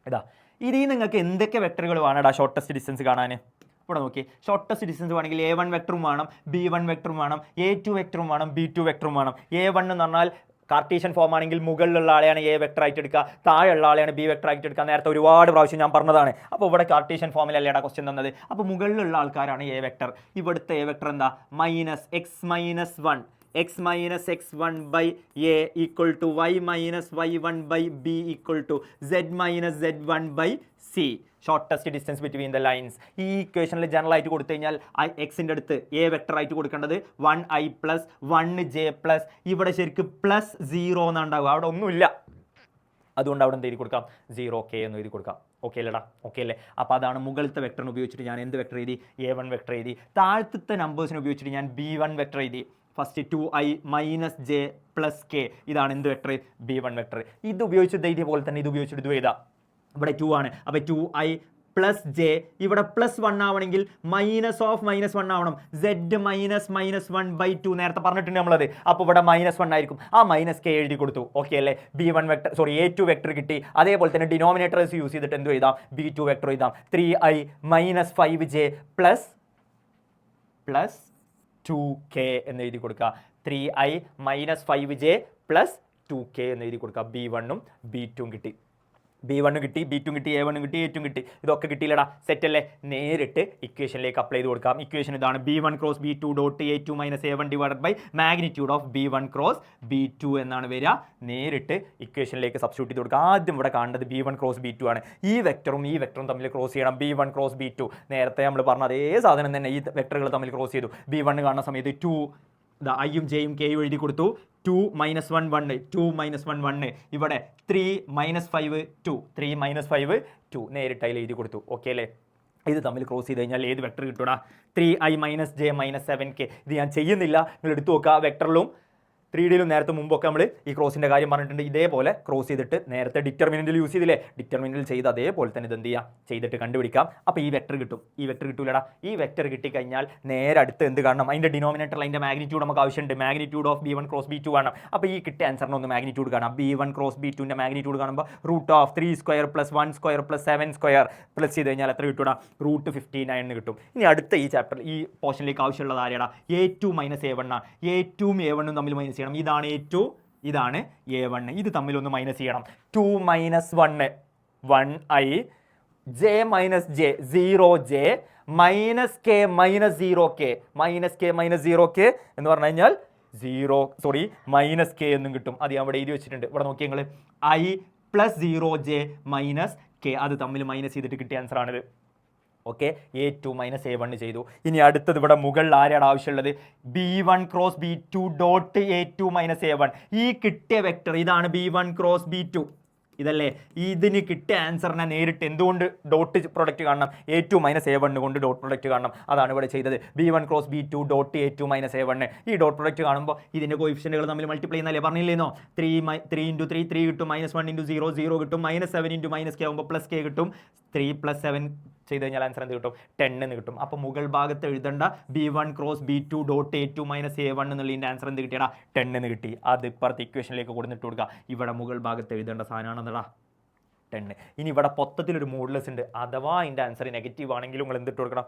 ഇതാ ഇതിൽ നിങ്ങൾക്ക് എന്തൊക്കെ വെക്ടറുകൾ വേണടാ ഷോർട്ടസ്റ്റ് ഡിസ്റ്റൻസ് കാണാൻ? ഇവിടെ നോക്കി, ഷോർട്ടസ്റ്റ് ഡിസ്റ്റൻസ് വേണമെങ്കിൽ A1 വെക്ടറും വേണം, B1 വെക്ടറും വേണം, A2 വെക്ടറും വേണം, B2 വെക്ടറും വേണം. A1 എന്ന് പറഞ്ഞാൽ കാർട്ടീഷ്യൻ ഫോം ആണെങ്കിൽ മുകളിലുള്ള ആളെയാണ് എ വെക്ടർ ആയിട്ട് എടുക്കുക, താഴെയുള്ള ആളെയാണ് ബി വെക്ടർ ആയിട്ട് എടുക്കുക. നേരത്തെ ഒരുപാട് പ്രാവശ്യം ഞാൻ പറഞ്ഞതാണ്. അപ്പോൾ ഇവിടെ കാർട്ടീഷ്യൻ ഫോമിലല്ലേടാ ക്വസ്റ്റ്യൻ തന്നത്. അപ്പോൾ മുകളിലുള്ള ആൾക്കാരാണ് എ വെക്ടർ. ഇവിടുത്തെ എ വെക്ടർ എന്താ? -x-1 x minus x1 by a equal to y minus y1 by b equal to z minus z1 by c. Shortest distance between the lines. ഈ ഇക്വേഷനിൽ general ആയിട്ട് കൊടുത്തു കഴിഞ്ഞാൽ എക്സിൻ്റെ അടുത്ത് എ വെക്ടർ ആയിട്ട് കൊടുക്കേണ്ടത് 1i + 1j+, ഇവിടെ ശരിക്കും +0 എന്നാണ്ടാവുക, അവിടെ ഒന്നുമില്ല. അതുകൊണ്ട് അവിടെ എന്ത് എഴുതി കൊടുക്കാം? 0k എന്ന് എഴുതി കൊടുക്കാം. ഓക്കെ അല്ലേടാ? ഓക്കെ അല്ലേ? അപ്പോൾ അതാണ് മുകളിലത്തെ വെക്ടറിന് ഉപയോഗിച്ചിട്ട് ഞാൻ എന്ത് വെക്ടർ എഴുതി? A1 വെക്ടർ എഴുതി. താഴത്തെ നമ്പേഴ്സിനെ ഉപയോഗിച്ചിട്ട് ഞാൻ B1 വെക്ടർ എഴുതി. ഫസ്റ്റ് 2i - j + k, ഇതാണ് എന്ത് വെക്ടർ? B1 vector. ഇത് ഉപയോഗിച്ചിട്ട് ഇതേപോലെ തന്നെ ഇത് ഉപയോഗിച്ചിട്ട് ഇത് എഴുതാം. ഇവിടെ 2 ആണ്, അപ്പോൾ 2i + j, ഇവിടെ +1 ആവണമെങ്കിൽ -1 ആവണം. z -1/2 നേരത്തെ പറഞ്ഞിട്ടുണ്ട് നമ്മളത്. അപ്പോൾ ഇവിടെ -1 ആയിരിക്കും. ആ -k എഴുതി കൊടുത്തു. ഓക്കെ അല്ലേ? B1 vector sorry A2 vector കിട്ടി. അതേപോലെ തന്നെ ഡിനോമിനേറ്റേഴ്സ് യൂസ് ചെയ്തിട്ട് എന്ത് എഴുതാം? B2 വെക്ടർ എഴുതാം. 3i - 5j + 2k എന്ന് എഴുതി കൊടുക്കുക. 3i - 5j + 2k എന്ന് എഴുതി കൊടുക്കുക. B1 ഉം B2 ഉം കിട്ടി. B1 കിട്ടി, B2 കിട്ടി, A1 കിട്ടി, A2 കിട്ടി. ഇതൊക്കെ കിട്ടിയില്ലടാ, സെറ്റ് അല്ലേ? നേരിട്ട് ഇക്വേഷനിലേക്ക് അപ്ലൈ ചെയ്ത് കൊടുക്കാം. ഇക്വേഷൻ ഇതാണ്: B1 × B2 A2 - A1 divided by magnitude of B1 × B2 എന്നാണ് വരിക. നേരിട്ട് ഇക്വേഷനിലേക്ക് സബ്സ്റ്റിറ്റ്യൂട്ട് ചെയ്ത് കൊടുക്കുക. ആദ്യം ഇവിടെ കാണേണ്ടത് B1 × B2 ആണ്. ഈ വെക്ടറും തമ്മിൽ ക്രോസ് ചെയ്യണം. B1 × B2 നേരത്തെ നമ്മൾ പറഞ്ഞ അതേ സാധനം തന്നെ ഈ വെക്ടറുകൾ തമ്മിൽ ക്രോസ് ചെയ്തു. B1 കാണുന്ന സമയത്ത് 2 ഐയും ജെയും കെയും എഴുതി കൊടുത്തു. 2 - 1 1, 2 - 1 1. ഇവിടെ 3 - 5 2, 3 - 5 2 നേരിട്ട് അതിൽ എഴുതി കൊടുത്തു. ഓക്കെ അല്ലേ? ഇത് തമ്മിൽ ക്രോസ് ചെയ്ത് കഴിഞ്ഞാൽ ഏത് വെക്ടർ കിട്ടൂടാ? 3i - j - 7k. ഇത് ഞാൻ ചെയ്യുന്നില്ല, നിങ്ങൾ എടുത്തു നോക്കുക. വെക്ടറിലും 3Dയിലും നേരത്തെ മുമ്പൊക്കെ നമ്മൾ ഈ ക്രോസിൻ്റെ കാര്യം പറഞ്ഞിട്ടുണ്ട്. ഇതേപോലെ ക്രോസ് ചെയ്തിട്ട് നേരത്തെ ഡിറ്റർമിനൻ്റിൽ യൂസ് ചെയ്തില്ലേ? ഡിറ്റർമിനൻ്റിൽ ചെയ്ത് അതേപോലെ തന്നെ ഇത് എന്ത് ചെയ്യുക? ചെയ്തിട്ട് കണ്ടുപിടിക്കാം. അപ്പോൾ ഈ വെക്ടർ കിട്ടും. ഈ വെക്ടർ കിട്ടൂലടാ. ഈ വെക്ടർ കിട്ടിക്കഴിഞ്ഞാൽ നേരെ അടുത്ത് എന്ത് കാണണം? അതിൻ്റെ ഡിനോമിനേറ്ററിൽ അതിൻ്റെ മാഗ്നിറ്റ്യൂഡ് നമുക്ക് ആവശ്യമുണ്ട്. മാഗ്നിറ്റ്യൂഡ് ഓഫ് B1 × B2 കാണണം. അപ്പോൾ ഈ കിട്ടിയ ആൻസറിന് ഒന്ന് മാഗ്നിറ്റ്യൂഡ് കാണാം. B1 × B2ൻ്റെ മാഗ്നിറ്റ്യൂഡ് കാണുമ്പോൾ √3² + 1² + 7² പ്ലസ് ചെയ്ത് കഴിഞ്ഞാൽ എത്ര കിട്ടൂടാ? √59 എന്ന് കിട്ടും. ഇനി അടുത്ത ഈ ചാപ്റ്റർ ഈ പോർഷനിലേക്ക് ആവശ്യമുള്ളത് ആരെയാടാ? A2 - A1 ആണ്. A2 ഉം A1 ഉം തമ്മിൽ മൈനസ് ചെയ്യണം. ഇതാണ് A2, ഇതാണ് A1. ഇത് തമ്മിൽ ഒന്ന് മൈനസ് ചെയ്യണം. 2 - 1 1i, j - j 0j, -k - 0k, -k - 0k എന്ന് പറഞ്ഞു കഴിഞ്ഞാൽ -k എന്നും കിട്ടും. അത് ഞാൻ ഇവിടെ എഴുതി വെച്ചിട്ടുണ്ട്. ഇവിടെ നോക്കി നിങ്ങൾ, i + 0j - k, അത് തമ്മിൽ മൈനസ് ചെയ്തിട്ട് കിട്ടിയ ആൻസർ ആണിത്. ഓക്കെ, A2 - A1 ചെയ്തു. ഇനി അടുത്തത് ഇവിടെ മുകളിൽ ആരെയാണ് ആവശ്യമുള്ളത്? B1 × B2 A2 - A1. ഈ കിട്ടിയ വെക്ടർ ഇതാണ് B1 × B2. ഇതല്ലേ? ഇതിന് കിട്ടിയ ആൻസറിനെ നേരിട്ട് എന്തുകൊണ്ട് ഡോട്ട് പ്രൊഡക്റ്റ് കാണണം? A2 - A1 കൊണ്ട് ഡോട്ട് പ്രൊഡക്റ്റ് കാണണം. അതാണ് ഇവിടെ ചെയ്തത്. B1 × B2 A2 - A1. ഈ ഡോട്ട് പ്രൊഡക്റ്റ് കാണുമ്പോൾ ഇതിൻ്റെ കോയിഫിഷ്യൻറ്റുകൾ തമ്മിൽ മൾട്ടിപ്ലൈ ചെയ്യുന്നല്ലേ? പറഞ്ഞില്ലേന്നോ? 3 × 3 3 കിട്ടും, -1 × 0 0 കിട്ടും, -7 × -k ആകുമ്പോൾ +k കിട്ടും. 3 + 7 ചെയ്ത് കഴിഞ്ഞാൽ ആൻസർ എന്ത് കിട്ടും? 10 എന്ന് കിട്ടും. അപ്പോൾ മുകൾ ഭാഗത്ത് എഴുതേണ്ട B1 × B2 A2 - A1 എന്നുള്ളതിൻ്റെ ആൻസർ എന്ത് കിട്ടിയടാ? 10 എന്ന് കിട്ടി. അത് ഇപ്പുറത്തെ ഇക്വേഷനിലേക്ക് കൊടുത്തിട്ട് കൊടുക്കുക. ഇവിടെ മുകൾ ഭാഗത്ത് എഴുതേണ്ട സാധനമാണെന്നടാ 10. ഇനി ഇവിടെ മൊത്തത്തിലൊരു മോഡുലസ് ഉണ്ട്. അഥവാ അതിൻ്റെ ആൻസർ നെഗറ്റീവ് ആണെങ്കിലും നിങ്ങൾ എന്തിട്ട് കൊടുക്കണം?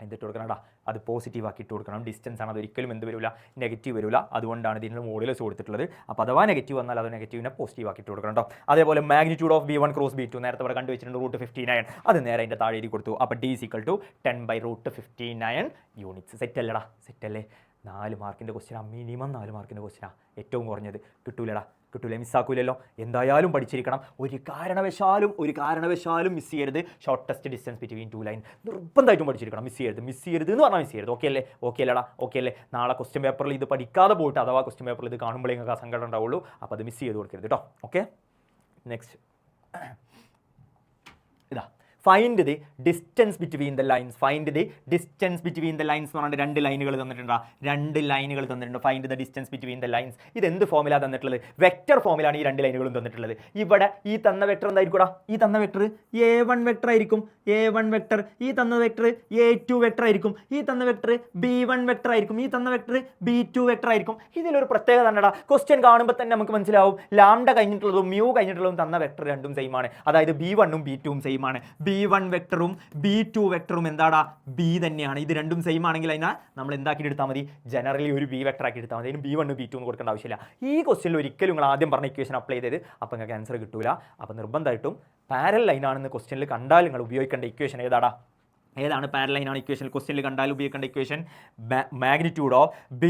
കൊടുക്കണടാ, അത് പോസിറ്റീവ് ആക്കി ഇട്ട് കൊടുക്കണം. ഡിസ്റ്റൻസ് ആണ്, അത് ഒരിക്കലും എന്ത് വരില്ല? നെഗറ്റീവ് വരില്ല. അതുകൊണ്ടാണ് ഇതിന് മോഡുലസ് കൊടുത്തിട്ടുള്ളത്. അപ്പോൾ അഥവാ നെഗറ്റീവ് വന്നാൽ അത് നെഗറ്റീവിനെ പോസിറ്റീവ് ആക്കി ഇട്ട് കൊടുക്കണം കേട്ടോ. അതേപോലെ മാഗ്നിറ്റ്യൂഡ് ഓഫ് B1 × B2 നേരത്തെ ഇവിടെ കണ്ടുവച്ചിട്ടുണ്ട് √59. അത് നേരെ അതിൻ്റെ താഴെ എഴുതി കൊടുത്തു. അപ്പോൾ D = 10/√59 യൂണിറ്റ്സ്. സെറ്റ് അല്ലടാ? സെറ്റ് അല്ലേ? 4 മാർക്കിൻ്റെ ക്വസ്റ്റ്യനാണ്. മിനിമം 4 മാർക്കിൻ്റെ ക്വസ്റ്റ്യനാണ്. ഏറ്റവും കുറഞ്ഞത്. കിട്ടൂലടാ? കിട്ടൂല, മിസ്സാക്കൂലല്ലോ. എന്തായാലും പഠിച്ചിരിക്കണം. ഒരു കാരണവശാലും മിസ് ചെയ്യരുത്. ഷോർട്ടസ്റ്റ് ഡിസ്റ്റൻസ് ബിറ്റ്വീൻ 2 ലൈൻ നിർബന്ധമായിട്ടും പഠിച്ചിരിക്കണം. മിസ് ചെയ്യരുത് എന്ന് പറഞ്ഞാൽ മിസ് ചെയ്യരുത്. ഓക്കെ അല്ലേ? ഓക്കെ അല്ലടാ? ഓക്കെ അല്ലേ? നാളെ ക്വസ്റ്റ്യൻ പേപ്പറിൽ ഇത് പഠിക്കാതെ പോയിട്ട് അഥവാ ക്വസ്റ്റ്യൻ പേപ്പറിൽ ഇത് കാണുമ്പോഴേ നിങ്ങൾക്ക് ആ സങ്കടം ഉണ്ടാവുള്ളൂ. അപ്പോൾ അത് മിസ് ചെയ്ത് കൊടുക്കരുത് കേട്ടോ. Okay, next find the distance between the lines. Find the distance between the lines എന്ന് പറഞ്ഞിട്ട് 2 ലൈനുകൾ തന്നിട്ടുണ്ട്. 2 ലൈനുകൾ തന്നിട്ടുണ്ട്. Find the distance between the lines. ഇത് എന്ത് ഫോമിലാണ് തന്നിട്ടുള്ളത്? വെക്റ്റർ ഫോമിലാണ് ഈ 2 ലൈനുകളും തന്നിട്ടുള്ളത്. ഇവിടെ ഈ തന്ന വെക്റ്റർ എന്തായിരിക്കും? ഈ തന്ന വെക്റ്റർ a1 വെക്റ്റർ ആയിരിക്കും. a1 vector. ഈ തന്ന വെക്റ്റർ a2 വെക്റ്റർ ആയിരിക്കും. ഈ തന്ന വെക്റ്റർ b1 വെക്റ്റർ ആയിരിക്കും. ഈ തന്ന വെക്റ്റർ b2 വെക്റ്റർ ആയിരിക്കും. ഇതിലൊരു പ്രത്യേകത തന്നെടാ. ക്വസ്റ്റ്യൻ കാണുമ്പോൾ തന്നെ നമുക്ക് മനസ്സിലാവും ലാംഡ കഴിഞ്ഞിട്ടുള്ളതും മ്യൂ കഴിഞ്ഞിട്ടുള്ളതും തന്ന വെക്റ്റർ രണ്ടും സെയിം ആണ്. അതായത് b1ഉം b2ഉം സെയിം ആണ്. b1 വെക്റ്ററും b2 വെക്റ്ററും എന്താടാ? b തന്നെയാണ്. ഇത് രണ്ടും സെയിം ആണെങ്കിൽ അതിനെ നമ്മൾ എന്താക്കി എടുത്താൽ മതി? ജനറലി ഒരു b വെക്റ്റർ ആക്കി എടുത്താൽ മതി. അതിന് b1 b2 എന്ന് കൊടുക്കേണ്ട ആവശ്യമില്ല. ഈ ക്വസ്റ്റ്യനിൽ ഒരിക്കലും നിങ്ങൾ ആദ്യം പറഞ്ഞ ഇക്വേഷൻ അപ്ലൈ ചെയ്തത് അപ്പോൾ നിങ്ങൾക്ക് ആൻസർ കിട്ടൂല. അപ്പോൾ നിർബന്ധമായിട്ടും പാരലൽ ലൈനാണെന്ന് ക്വസ്റ്റ്യനിൽ കണ്ടാൽ നിങ്ങൾ ഉപയോഗിക്കേണ്ട ഇക്വേഷൻ ഏതാടാ? ഏതാണ് പാരലൽ ലൈനാണ് ഇക്വേഷനിൽ ക്വസ്റ്റ്യനിൽ കണ്ടാൽ ഉപയോഗിക്കേണ്ട equation? Magnitude of b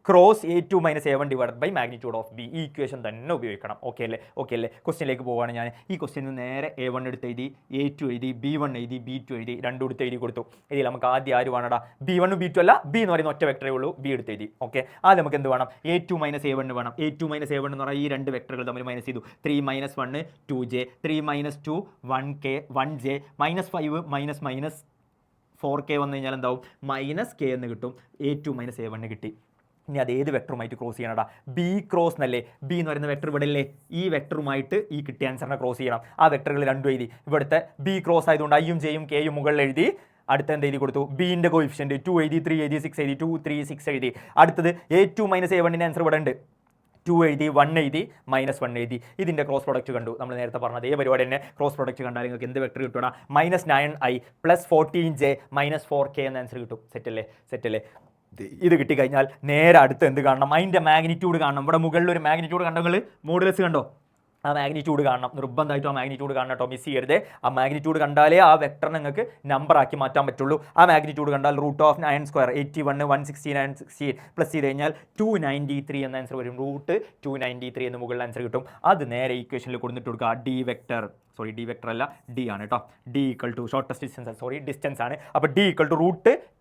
cross a2 - a1 divided by magnitude of b. ഈ ഇക്വേഷൻ തന്നെ ഉപയോഗിക്കണം. ഓക്കെ അല്ലേ? ക്വസ്റ്റ്യനിലേക്ക് പോവുകയാണ് ഞാൻ. ഈ ക്വസ്റ്റ്യനിൽ നേരെ a1 എടുത്ത് എഴുതി, a2 എഴുതി, b1 എഴുതി, b2 എഴുതി, രണ്ടും എടുത്ത് എഴുതി കൊടുത്തു. ഇതിൽ നമുക്ക് ആദ്യം ആര് വേണടാ? b1 b2 അല്ല, b എന്ന് പറയുന്ന ഒറ്റ വെക്ടറേ ഉള്ളൂ. b എടുത്ത് എഴുതി. ഓക്കെ, ആദ്യം നമുക്ക് എന്ത് വേണം? a2 - a1 വേണം. a2 - a1 എന്ന് പറഞ്ഞാൽ ഈ 2 വെക്ടറുകൾ തമ്മിൽ മൈനസ് ചെയ്തു. 3 - 1 2j, 3 - 2 1k 1j, -5 4k വന്നു കഴിഞ്ഞാൽ എന്താവും? -k എന്ന് കിട്ടും. a2 - a1 കിട്ടി. ഇനി അത് ഏത് വെക്ടറുമായിട്ട് ക്രോസ് ചെയ്യണടാ? b ക്രോസ് എന്നല്ലേ? b എന്ന് പറയുന്ന വെക്ടർ ഇവിടെ അല്ലേ? ഈ വെക്ടറുമായിട്ട് ഈ കിട്ടിയ ആൻസറിനെ ക്രോസ് ചെയ്യണം. ആ വെക്ടറുകൾ രണ്ടും എഴുതി. ഇവിടുത്തെ b ക്രോസ് ആയതുകൊണ്ട് ഐയും ജെയും കെയും മുകളിൽ എഴുതി. അടുത്ത എന്ത് എഴുതി കൊടുത്തു? ബിൻ്റെ കോയിഫിഷ്യൻറ്റ് 2 എഴുതി, 3 എഴുതി, 6 എഴുതി, 2 3 6 എഴുതി. അടുത്തത് a2 - a1 ആൻസർ ഇവിടെ ഉണ്ട്. 2 എഴുതി, 1 എഴുതി, -1 എഴുതി. ഇതിൻ്റെ ക്രോസ് പ്രൊഡക്റ്റ് കണ്ടു. നമ്മൾ നേരത്തെ പറഞ്ഞ അതേ പരിപാടി തന്നെ. ക്രോസ് പ്രൊഡക്റ്റ് കണ്ടാൽ നിങ്ങൾക്ക് എന്ത് വെക്ടർ കിട്ടുക? -9i + 14j - 4k എന്ന ആൻസർ കിട്ടും. സെറ്റല്ലേ? ഇത് കിട്ടിക്കഴിഞ്ഞാൽ നേരെ അടുത്ത് എന്ത് കാണണം? അതിൻ്റെ മാഗ്നിറ്റ്യൂഡ് കാണണം. ഇവിടെ മുകളിൽ ഒരു മാഗ്നിറ്റ്യൂഡ് കണ്ടോ നിങ്ങൾ? മോഡുലസ് കണ്ടോ? ആ മാഗ്നിറ്റ്യൂഡ് കാണണം. നിർബന്ധമായിട്ടും ആ മാഗ്നിറ്റ്യൂഡ് കാണണം കേട്ടോ, മിസ് ചെയ്യരുത്. ആ മാഗ്നിറ്റ്യൂഡ് കണ്ടാലേ ആ വെക്ടർ നിങ്ങൾക്ക് നമ്പർ ആക്കി മാറ്റാൻ പറ്റുള്ളൂ. ആ മാഗ്നിറ്റ്യൂഡ് കണ്ടാൽ √9² 81 169 68 പ്ലസ് ചെയ്ത് കഴിഞ്ഞാൽ 293 എന്ന ആൻസർ വരും. √293 എന്ന് മുകളിൽ ആൻസർ കിട്ടും. അത് നേരെ ഈക്വേഷനിൽ കൊടുത്തിട്ട് കൊടുക്കുക. ഡി വെക്ടർ അല്ല, ഡി ആണ് കേട്ടോ. d = ഷോർട്ടസ്റ്റ് ഡിസ്റ്റൻസ്, ഡിസ്റ്റൻസ് ആണ്. അപ്പോൾ d =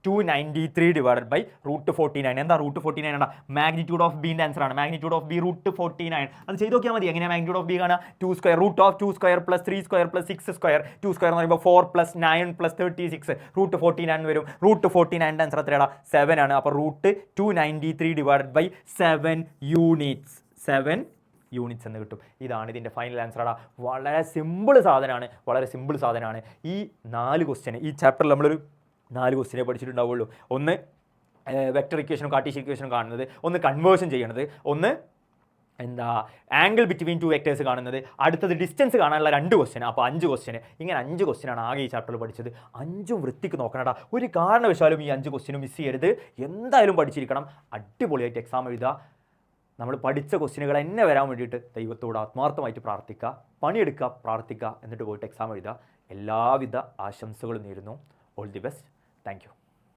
√293 ഡിവൈഡഡ് ബൈ √49. എന്താ √49 ആണ്? മാഗ്നിറ്റ്യൂഡ് ഓഫ് ബിൻ്റെ ആൻസർ ആണ്. Magnitude of B √49. അത് ചെയ്ത് നോക്കിയാൽ മതി. എങ്ങനെയാണ് മാഗ്നിറ്റ്യൂഡ് ഓഫ് ബി കാണാം? 2² √2² + 3² + 6². 2² എന്ന് പറയുമ്പോൾ 4 + 9 + 36 √49 വരും. √49 ആൻസർ എത്രയാണ്? 7 ആണ്. അപ്പോൾ √293 ഡിവൈഡഡ് ബൈ 7 യൂണിറ്റ്സ് എന്ന് കിട്ടും. ഇതാണ് ഇതിൻ്റെ ഫൈനൽ ആൻസർ. വളരെ സിമ്പിൾ സാധനമാണ്. ഈ 4 ക്വസ്റ്റ്യൻ ഈ ചാപ്റ്ററിൽ നമ്മളൊരു 4 ക്വസ്റ്റ്യനെ പഠിച്ചിട്ടുണ്ടാവുള്ളൂ. ഒന്ന് വെക്ടർ ഇക്വേഷനും കാർട്ടീഷ്യൻ ഇക്വേഷനും കാണുന്നത്, ഒന്ന് കൺവേർഷൻ ചെയ്യണത്, ഒന്ന് ആംഗിൾ ബിറ്റ്വീൻ 2 വെക്ടേഴ്സ് കാണുന്നത്, അടുത്തത് ഡിസ്റ്റൻസ് കാണാനുള്ള 2 ക്വസ്റ്റ്യൻ. അപ്പോൾ 5 ക്വസ്റ്റ്യൻ. ഇങ്ങനെ 5 ക്വസ്റ്റ്യനാണ് ആകെ ഈ ചാപ്റ്ററിൽ പഠിച്ചത്. 5ഉം വൃത്തിക്ക് നോക്കണടാ. ഒരു കാരണവശാലും ഈ 5 ക്വസ്റ്റ്യനും മിസ് ചെയ്യരുത്. എന്തായാലും പഠിച്ചിരിക്കണം. അടിപൊളിയായിട്ട് എക്സാം എഴുതുക. നമ്മൾ പഠിച്ച ക്വസ്റ്റ്യനുകൾ തന്നെ വരാൻ വേണ്ടിയിട്ട് ദൈവത്തോട് ആത്മാർത്ഥമായിട്ട് പ്രാർത്ഥിക്കുക, പണിയെടുക്കുക, പ്രാർത്ഥിക്കുക, എന്നിട്ട് പോയിട്ട് എക്സാം എഴുതുക. എല്ലാവിധ ആശംസകളും നേരുന്നു. All the best. Thank you.